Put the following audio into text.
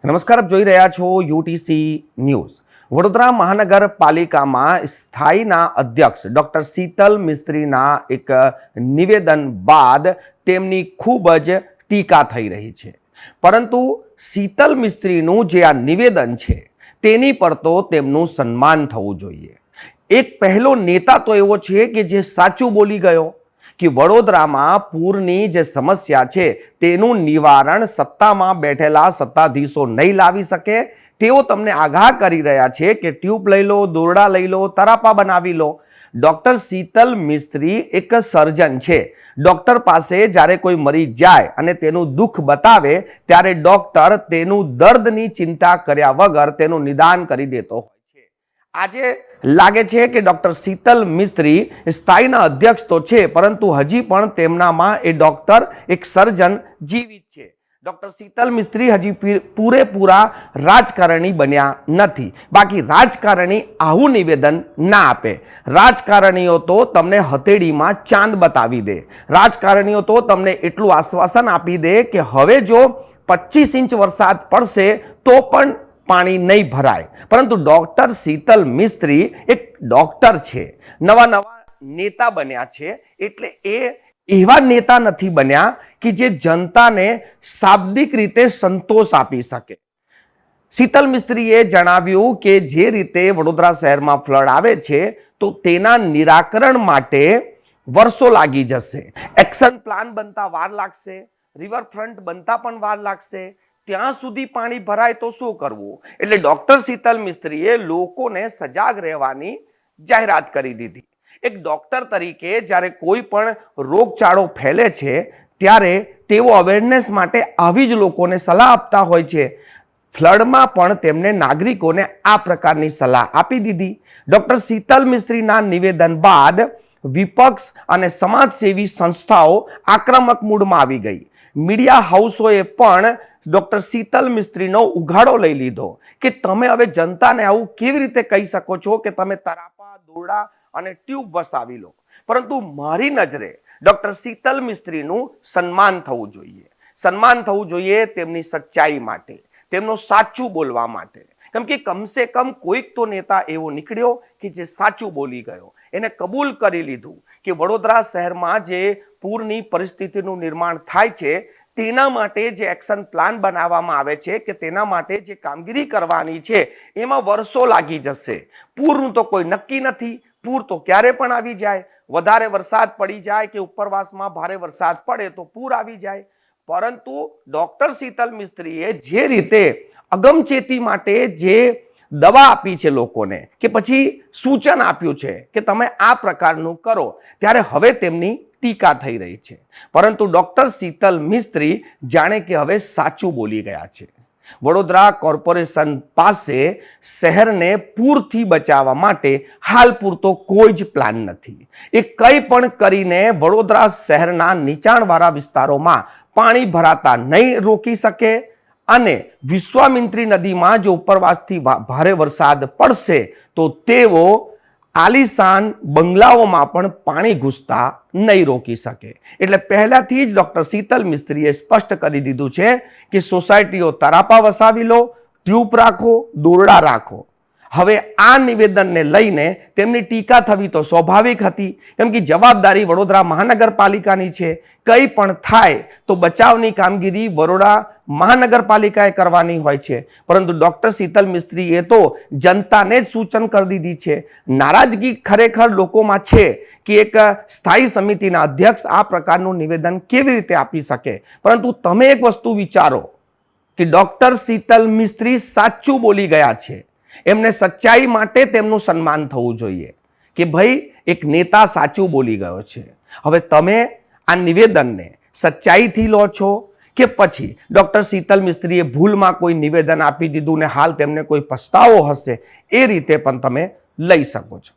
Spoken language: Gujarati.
નમસ્કાર, આપ જોઈ રહ્યા છો યુટીસી ન્યૂઝ। વડોદરા મહાનગરપાલિકામાં સ્થાયીના અધ્યક્ષ ડૉક્ટર શીતલ મિસ્ત્રીના એક નિવેદન બાદ તેમની ખૂબ જ ટીકા થઈ રહી છે, પરંતુ શીતલ મિસ્ત્રીનું જે આ નિવેદન છે તેની પર તો તેમનું સન્માન થવું જોઈએ। એક પહેલો નેતા તો એવો છે કે જે સાચું બોલી ગયો કે વડોદરામાં પૂરની જે સમસ્યા છે તેનું નિવારણ સત્તામાં બેઠેલા સત્તાધીશો નહીં લાવી શકે। તેઓ તમને આગાહ કરી રહ્યા છે કે ટ્યુબ લઈ લો, દોરડા લઈ લો, તરાપા બનાવી લો। ડૉક્ટર શીતલ મિસ્ત્રી એક સર્જન છે। ડૉક્ટર પાસે જ્યારે કોઈ મરીજ જાય અને તેનું દુઃખ બતાવે ત્યારે ડૉક્ટર તેનું દર્દની ચિંતા કર્યા વગર તેનું નિદાન કરી દેતો હોય છે। આજે લાગે છે કે ડૉક્ટર શીતલ મિસ્ત્રી સ્થાયીના અધ્યક્ષ તો છે, પરંતુ હજી પણ તેમનામાં એ ડૉક્ટર એક સર્જન જીવિત છે। ડૉક્ટર શીતલ મિસ્ત્રી હજી પૂરેપૂરા રાજકારણી બન્યા નથી। બાકી રાજકારણી આવું નિવેદન ના આપે। રાજકારણીઓ તો તમને હથેળીમાં ચાંદ બતાવી દે। રાજકારણીઓ તો તમને એટલું આશ્વાસન આપી દે કે હવે જો 25 ઇંચ વરસાદ પડશે તો પણ પાણી નહીં ભરાય, પરંતુ ડૉક્ટર શીતલ મિસ્ત્રી એક ડૉક્ટર છે, નવા નેતા બન્યા છે, એટલે એવા નેતા નથી બન્યા કે જે જનતાને શાબ્દિક રીતે સંતોષ આપી શકે। શીતલ મિસ્ત્રીએ જણાવ્યું કે જે રીતે વડોદરા શહેરમાં ફ્લડ આવે છે તો તેના નિરાકરણ માટે વર્ષો લાગી જશે। એક્શન પ્લાન બનતા વાર લાગશે, રિવરફ્રન્ટ બનતા પણ વાર લાગશે, ત્યાં સુધી પાણી ભરાય તો શું કરવું? એટલે ડૉક્ટર શીતલ મિસ્ત્રીએ લોકોને સજાગ રહેવાની જાહેરાત કરી દીધી। એક ડૉક્ટર તરીકે જ્યારે કોઈ પણ રોગચાળો ફેલે છે ત્યારે તેઓ અવેરનેસ માટે આવી જ લોકોને સલાહ આપતા હોય છે। ફ્લડમાં પણ તેમને નાગરિકોને આ પ્રકારની સલાહ આપી દીધી। ડૉક્ટર શીતલ મિસ્ત્રીના નિવેદન બાદ વિપક્ષ અને સમાજસેવી સંસ્થાઓ આક્રમક મૂડમાં આવી ગઈ। મીડિયા હાઉસોએ પણ ડૉક્ટર શીતલ મિસ્ત્રીનો ઉઘાડો લઈ લીધો કે તમે હવે જનતાને આવું કેવી રીતે કહી શકો છો કે તમે તરાપા, દોરડા અને ટ્યુબ વસાવી લો। પરંતુ મારી નજરે ડૉક્ટર શીતલ મિસ્ત્રીનું સન્માન થવું જોઈએ। સન્માન થવું જોઈએ તેમની સચ્ચાઈ માટે, તેમનું સાચું બોલવા માટે, કેમ કે કમસે કમ કોઈક તો નેતા એવો નીકળ્યો કે જે સાચું બોલી ગયો, એને કબૂલ કરી લીધું કે વડોદરા શહેરમાં જે પૂરની પરિસ્થિતિનું નિર્માણ થાય છે તેના માટે જે એક્શન પ્લાન બનાવવામાં આવે છે કે તેના માટે જે કામગીરી કરવાની છે એમાં વર્ષો લાગી જશે। પૂરનું તો કોઈ નક્કી નથી, પૂર તો ક્યારે પણ આવી જાય। વધારે વરસાદ પડી જાય કે ઉપરવાસમાં ભારે વરસાદ પડે તો પૂર આવી જાય, પરંતુ ડૉક્ટર શીતલ મિસ્ત્રીએ જે રીતે અગમચેતી માટે જે દવા આપી છે લોકોને કે પછી સૂચન આપ્યું છે કે તમે આ પ્રકારનું કરો, ત્યારે હવે તેમની ટીકા થઈ રહી છે। પરંતુ ડૉક્ટર શીતલ મિસ્ત્રી જાણે કે હવે સાચું બોલી ગયા છે। વડોદરા કોર્પોરેશન પાસે શહેરને પૂરથી બચાવવા માટે હાલ પૂરતો કોઈ જ પ્લાન નથી। એ કંઈ પણ કરીને વડોદરા શહેરના નીચાણવાળા વિસ્તારોમાં પાણી ભરાતા નહીં રોકી શકે અને વિશ્વામિત્રી નદીમાં જો ઉપરવાસથી ભારે વરસાદ પડશે તો તેઓ આલીશાન બંગલાઓમાં પણ પાણી ઘૂસતા નહીં રોકી શકે। એટલે પહેલાથી જ ડૉક્ટર શીતલ મિસ્ત્રીએ સ્પષ્ટ કરી દીધું છે કે સોસાયટીઓ તરાપા વસાવી લો, ટ્યુબ રાખો, દોરડા રાખો। હવે આ નિવેદનને લઈને તેમની ટીકા થવી તો સ્વાભાવિક હતી, કેમ કે જવાબદારી વડોદરા મહાનગરપાલિકાની છે। કંઈ પણ થાય તો બચાવની કામગીરી વડોદરા મહાનગરપાલિકાએ કરવાની હોય છે, પરંતુ ડૉક્ટર શીતલ મિસ્ત્રીએ તો જનતાને જ સૂચન કરી દીધી છે। નારાજગી ખરેખર લોકોમાં છે કે એક સ્થાયી સમિતિના અધ્યક્ષ આ પ્રકારનું નિવેદન કેવી રીતે આપી શકે, પરંતુ તમે એક વસ્તુ વિચારો કે ડૉક્ટર શીતલ મિસ્ત્રી સાચું બોલી ગયા છે। એમને સચ્ચાઈ માટે તેમનું સન્માન થવું જોઈએ કે ભાઈ એક નેતા સાચું બોલી ગયો છે। હવે તમે આ નિવેદનને સચ્ચાઈથી લો છો કે પછી ડૉક્ટર શીતલ મિસ્ત્રીએ ભૂલમાં કોઈ નિવેદન આપી દીધું ને હાલ તેમને કોઈ પસ્તાવો હશે એ રીતે પણ તમે લઈ શકો છો।